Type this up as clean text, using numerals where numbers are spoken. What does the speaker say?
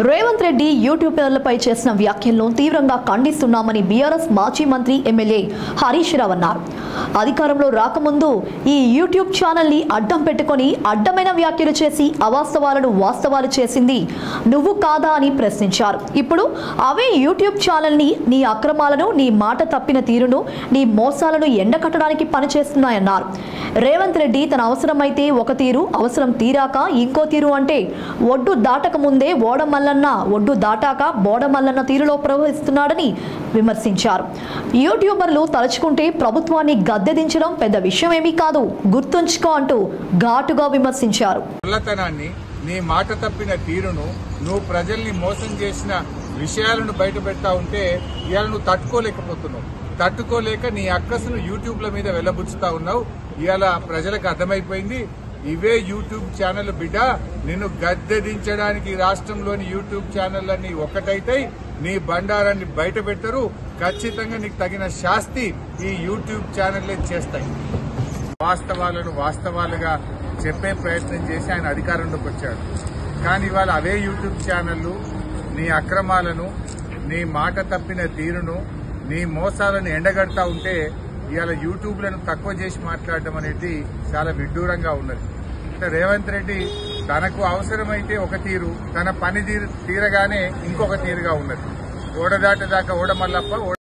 రేవంత్ రెడ్డి యూట్యూబర్లపై చేసిన వ్యాఖ్యలను తీవ్రంగా ఖండిస్తున్నామని బీఆర్ఎస్ మాజీ మంత్రి ఎమ్మెల్యే హరీష్ రావు అన్నారు. అధికారంలో రాకముందు ఈ యూట్యూబ్ ఛానల్ ని అడ్డం పెట్టుకొని అడ్డమైన వ్యాఖ్యలు చేసి అవాస్తవాలను వాస్తవాలు చేసింది నువ్వు కాదా అని ప్రశ్నించారు. ఇప్పుడు అవే యూట్యూబ్ ఛానల్ ని నీ అక్రమాలను, నీ మాట తప్పిన తీరును, నీ మోసాలను ఎండకట్టడానికి పనిచేస్తున్నాయన్నారు. రేవంత్ రెడ్డి తన అవసరమైతే ఒక తీరు, అవసరం తీరాక ఇంకో తీరు అంటే ఒడ్డు దాటక ముందే ఓడమల్లన్న, ఒడ్డు దాటాక బోడమల్లన్న తీరులో ప్రవహిస్తున్నాడని విమర్శించారు. యూట్యూబర్లు తలుచుకుంటే ప్రభుత్వాన్ని గద్దెదించడం పెద్ద విషయమేమీ కాదు, గుర్తుంచుకో అంటూ ఘాటుగా విమర్శించారు. నీ మాట తప్పిన తీరును, నువ్వు ప్రజల్ని మోసం చేసిన విషయాలను బయట పెడతా ఉంటే ఇవాళ నువ్వు తట్టుకోలేకపోతున్నావు. తట్టుకోలేక నీ అక్కసును యూట్యూబ్ల మీద వెళ్లబుచ్చుతా ఉన్నావు. ఇవాళ ప్రజలకు అర్థమైపోయింది, ఇవే యూట్యూబ్ ఛానల్ బిడ్డ నిన్ను గద్దెదించడానికి రాష్ట్రంలోని యూట్యూబ్ ఛానళ్లన్నీ ఒకటైతే నీ బండారాన్ని బయట పెడతారు. ఖచ్చితంగా నీకు తగిన శాస్తి ఈ యూట్యూబ్ ఛానళ్లే చేస్తాయి. వాస్తవాలను వాస్తవాలుగా చెప్పే ప్రయత్నం చేసి ఆయన అధికారంలోకి వచ్చాడు. కానీ ఇవాళ అవే యూట్యూబ్ ఛానళ్లు నీ అక్రమాలను, నీ మాట తప్పిన తీరును, నీ మోసాలను ఎండగడతా ఉంటే ఇవాళ యూట్యూబ్లను తక్కువ చేసి మాట్లాడడం అనేది చాలా విడ్డూరంగా ఉన్నది. రేవంత్ రెడ్డి తనకు అవసరమైతే ఒక తీరు, తన పని తీరగానే ఇంకొక తీరుగా ఉన్నది. ఓడదాటదాకా ఓడమల్లప్ప